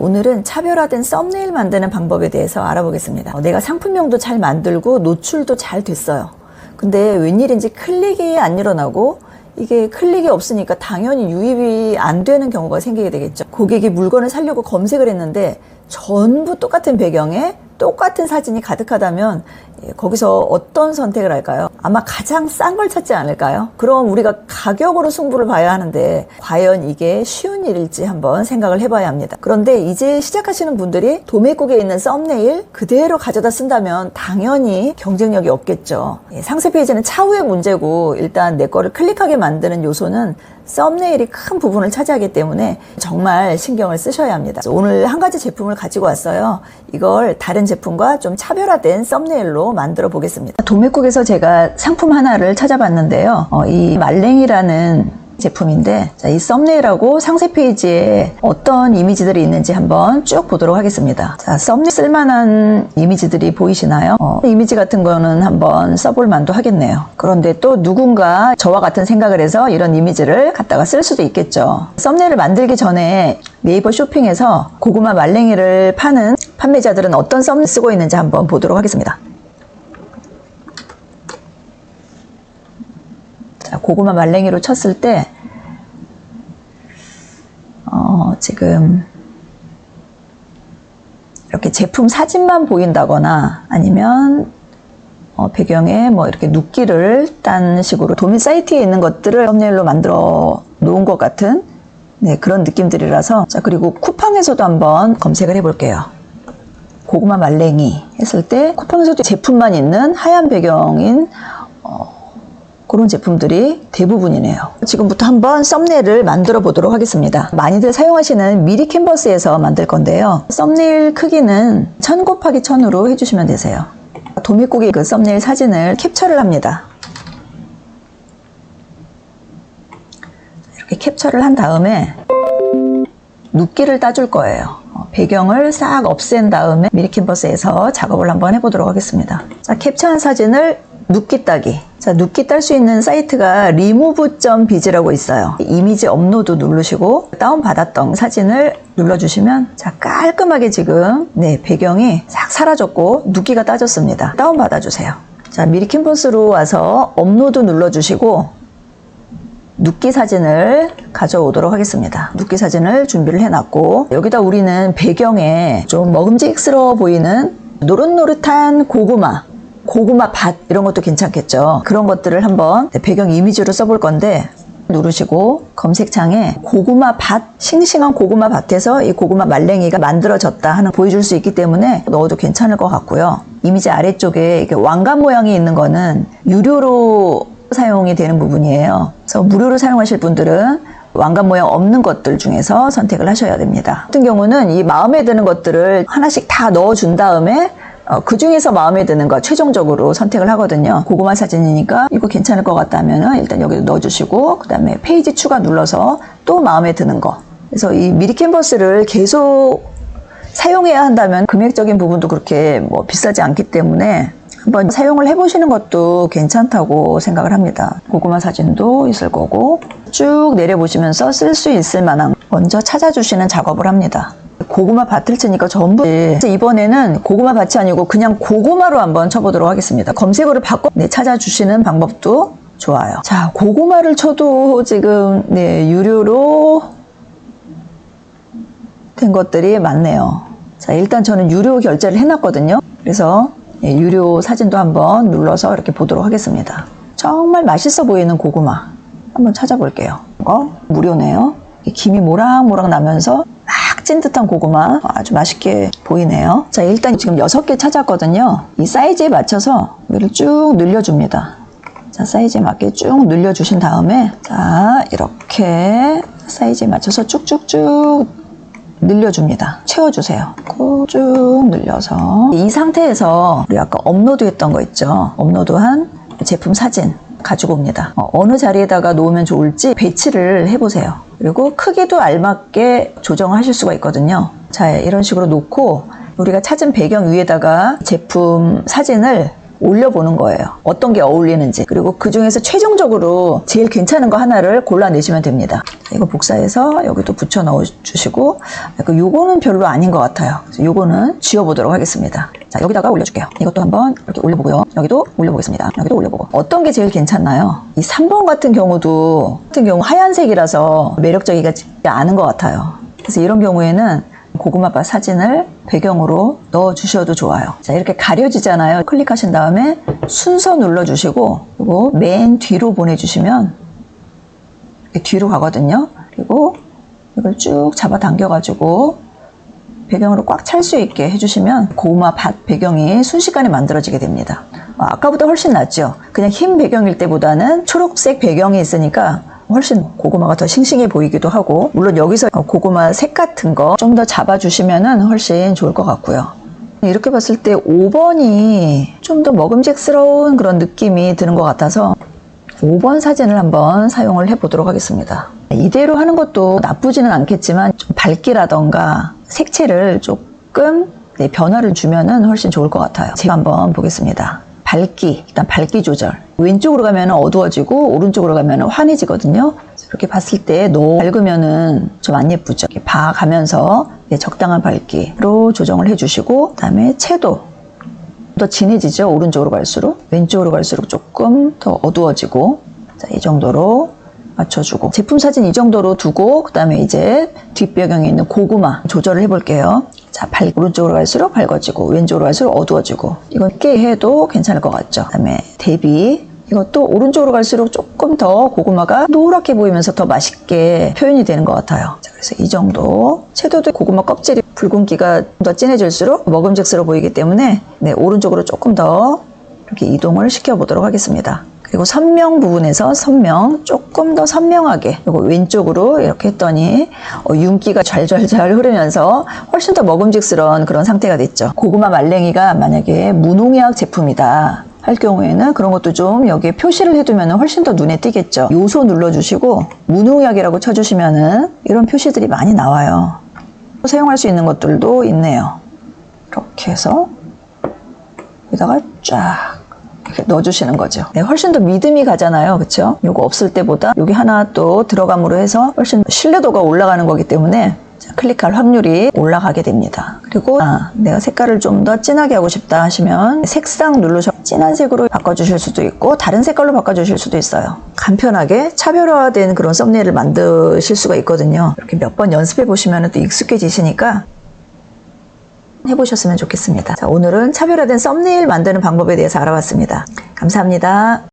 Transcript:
오늘은 차별화된 썸네일 만드는 방법에 대해서 알아보겠습니다. 내가 상품명도 잘 만들고 노출도 잘 됐어요. 근데 웬일인지 클릭이 안 일어나고 이게 클릭이 없으니까 당연히 유입이 안 되는 경우가 생기게 되겠죠. 고객이 물건을 사려고 검색을 했는데 전부 똑같은 배경에 똑같은 사진이 가득하다면 거기서 어떤 선택을 할까요? 아마 가장 싼 걸 찾지 않을까요? 그럼 우리가 가격으로 승부를 봐야 하는데 과연 이게 쉬운 일일지 한번 생각을 해봐야 합니다. 그런데 이제 시작하시는 분들이 도매국에 있는 썸네일 그대로 가져다 쓴다면 당연히 경쟁력이 없겠죠. 상세 페이지는 차후의 문제고 일단 내 거를 클릭하게 만드는 요소는 썸네일이 큰 부분을 차지하기 때문에 정말 신경을 쓰셔야 합니다. 오늘 한 가지 제품을 가지고 왔어요. 이걸 다른 제품과 좀 차별화된 썸네일로 만들어 보겠습니다. 도매국에서 제가 상품 하나를 찾아봤는데요. 이 말랭이라는 제품인데 이 썸네일하고 상세 페이지에 어떤 이미지들이 있는지 한번 쭉 보도록 하겠습니다. 자, 썸네일 쓸만한 이미지들이 보이시나요? 이미지 같은 거는 한번 써볼 만도 하겠네요. 그런데 또 누군가 저와 같은 생각을 해서 이런 이미지를 갖다가 쓸 수도 있겠죠. 썸네일을 만들기 전에 네이버 쇼핑에서 고구마 말랭이를 파는 판매자들은 어떤 썸네일 쓰고 있는지 한번 보도록 하겠습니다. 자, 고구마 말랭이로 쳤을 때 지금 이렇게 제품 사진만 보인다거나 아니면 배경에 뭐 이렇게 눕기를 딴 식으로 도매 사이트에 있는 것들을 썸네일로 만들어 놓은 것 같은 그런 느낌들이라서. 자, 그리고 쿠팡에서도 한번 검색을 해볼게요. 고구마 말랭이 했을 때 쿠팡에서도 제품만 있는 하얀 배경인 그런 제품들이 대부분이네요. 지금부터 한번 썸네일을 만들어 보도록 하겠습니다. 많이들 사용하시는 미리 캔버스에서 만들 건데요. 썸네일 크기는 1000 곱하기 1000으로 해주시면 되세요. 도매국의 그 썸네일 사진을 캡처를 합니다. 이렇게 캡처를 한 다음에 눕기를 따줄 거예요. 배경을 싹 없앤 다음에 미리 캔버스에서 작업을 한번 해보도록 하겠습니다. 자, 캡처한 사진을 눕기 따기. 자, 눕기 딸 수 있는 사이트가 remove.biz라고 있어요. 이미지 업로드 누르시고 다운받았던 사진을 눌러주시면 자, 깔끔하게 지금 배경이 싹 사라졌고 눕기가 따졌습니다. 다운받아주세요. 자, 미리 캔버스로 와서 업로드 눌러주시고 눕기 사진을 가져오도록 하겠습니다. 눕기 사진을 준비를 해놨고 여기다 우리는 배경에 좀 먹음직스러워 보이는 노릇노릇한 고구마 밭 이런 것도 괜찮겠죠. 그런 것들을 한번 배경 이미지로 써볼 건데 누르시고 검색창에 고구마 밭, 싱싱한 고구마 밭에서 이 고구마 말랭이가 만들어졌다 하는 보여줄 수 있기 때문에 넣어도 괜찮을 것 같고요. 이미지 아래쪽에 이렇게 왕관 모양이 있는 거는 유료로 사용이 되는 부분이에요. 그래서 무료로 사용하실 분들은 왕관 모양 없는 것들 중에서 선택을 하셔야 됩니다. 같은 경우는 이 마음에 드는 것들을 하나씩 다 넣어준 다음에 그 중에서 마음에 드는 거 최종적으로 선택을 하거든요. 고구마 사진이니까 이거 괜찮을 것 같다면 일단 여기도 넣어주시고 그 다음에 페이지 추가 눌러서 또 마음에 드는 거. 그래서 이 미리 캔버스를 계속 사용해야 한다면 금액적인 부분도 그렇게 뭐 비싸지 않기 때문에 한번 사용을 해보시는 것도 괜찮다고 생각을 합니다. 고구마 사진도 있을 거고 쭉 내려보시면서 쓸 수 있을 만한 먼저 찾아주시는 작업을 합니다. 고구마 밭을 치니까 전부 이번에는 고구마 밭이 아니고 그냥 고구마로 한번 쳐보도록 하겠습니다. 검색어를 바꿔 찾아주시는 방법도 좋아요. 자, 고구마를 쳐도 지금 유료로 된 것들이 많네요. 자, 일단 저는 유료 결제를 해놨거든요. 그래서 유료 사진도 한번 눌러서 이렇게 보도록 하겠습니다. 정말 맛있어 보이는 고구마 한번 찾아볼게요. 이거 무료네요. 김이 모락모락 나면서 막 찐 듯한 고구마 아주 맛있게 보이네요. 자, 일단 지금 6개 찾았거든요. 이 사이즈에 맞춰서 위를 쭉 늘려줍니다. 자, 사이즈에 맞게 쭉 늘려주신 다음에 자, 이렇게 사이즈에 맞춰서 쭉쭉쭉 늘려줍니다. 채워주세요. 쭉 늘려서 이 상태에서 우리 아까 업로드했던 거 있죠. 업로드한 제품 사진 가지고 옵니다. 어느 자리에다가 놓으면 좋을지 배치를 해보세요. 그리고 크기도 알맞게 조정하실 수가 있거든요. 자, 이런 식으로 놓고 우리가 찾은 배경 위에다가 제품 사진을 올려보는 거예요. 어떤 게 어울리는지. 그리고 그 중에서 최종적으로 제일 괜찮은 거 하나를 골라내시면 됩니다. 이거 복사해서 여기도 붙여 넣어주시고, 요거는 별로 아닌 것 같아요. 그래서 요거는 지워보도록 하겠습니다. 자, 여기다가 올려줄게요. 이것도 한번 이렇게 올려보고요. 여기도 올려보겠습니다. 여기도 올려보고. 어떤 게 제일 괜찮나요? 이 3번 같은 경우 하얀색이라서 매력적이지 않은 것 같아요. 그래서 이런 경우에는 고구마밭 사진을 배경으로 넣어 주셔도 좋아요. 자, 이렇게 가려지잖아요. 클릭하신 다음에 순서 눌러주시고, 그리고 맨 뒤로 보내주시면 이렇게 뒤로 가거든요. 그리고 이걸 쭉 잡아 당겨가지고 배경으로 꽉 찰 수 있게 해주시면 고구마밭 배경이 순식간에 만들어지게 됩니다. 아까보다 훨씬 낫죠. 그냥 흰 배경일 때보다는 초록색 배경이 있으니까 훨씬 고구마가 더 싱싱해 보이기도 하고, 물론 여기서 고구마 색 같은 거 좀 더 잡아주시면 훨씬 좋을 것 같고요. 이렇게 봤을 때 5번이 좀 더 먹음직스러운 그런 느낌이 드는 것 같아서 5번 사진을 한번 사용을 해보도록 하겠습니다. 이대로 하는 것도 나쁘지는 않겠지만 좀 밝기라던가 색채를 조금 변화를 주면 훨씬 좋을 것 같아요. 제가 한번 보겠습니다. 밝기, 일단 밝기 조절. 왼쪽으로 가면 어두워지고 오른쪽으로 가면 환해지거든요. 이렇게 봤을 때 너무 밝으면 좀 안 예쁘죠. 이렇게 봐가면서 적당한 밝기로 조정을 해주시고, 그다음에 채도 더 진해지죠. 오른쪽으로 갈수록. 왼쪽으로 갈수록 조금 더 어두워지고, 자, 이 정도로 맞춰주고, 제품 사진 이 정도로 두고, 그다음에 이제 뒷배경에 있는 고구마 조절을 해볼게요. 자, 오른쪽으로 갈수록 밝아지고 왼쪽으로 갈수록 어두워지고, 이건 꽤 해도 괜찮을 것 같죠. 그다음에 대비, 이것도 오른쪽으로 갈수록 조금 더 고구마가 노랗게 보이면서 더 맛있게 표현이 되는 것 같아요. 자, 그래서 이 정도. 채도도 고구마 껍질이 붉은기가 더 진해질수록 먹음직스러워 보이기 때문에 오른쪽으로 조금 더 이렇게 이동을 시켜보도록 하겠습니다. 그리고 선명 부분에서 조금 더 선명하게, 그리고 왼쪽으로 이렇게 했더니 윤기가 잘잘잘 흐르면서 훨씬 더 먹음직스러운 그런 상태가 됐죠. 고구마 말랭이가 만약에 무농약 제품이다 할 경우에는 그런 것도 좀 여기에 표시를 해두면 훨씬 더 눈에 띄겠죠. 요소 눌러주시고 무농약이라고 쳐주시면은 이런 표시들이 많이 나와요. 사용할 수 있는 것들도 있네요. 이렇게 해서 여기다가 쫙 이렇게 넣어주시는 거죠. 훨씬 더 믿음이 가잖아요. 그쵸? 요거 없을 때보다 여기 하나 또 들어감으로 해서 훨씬 신뢰도가 올라가는 거기 때문에 클릭할 확률이 올라가게 됩니다. 그리고 내가 색깔을 좀 더 진하게 하고 싶다 하시면 색상 눌러서 진한 색으로 바꿔주실 수도 있고 다른 색깔로 바꿔주실 수도 있어요. 간편하게 차별화된 그런 썸네일을 만드실 수가 있거든요. 이렇게 몇 번 연습해 보시면 또 익숙해지시니까 해보셨으면 좋겠습니다. 자, 오늘은 차별화된 썸네일 만드는 방법에 대해서 알아봤습니다. 감사합니다.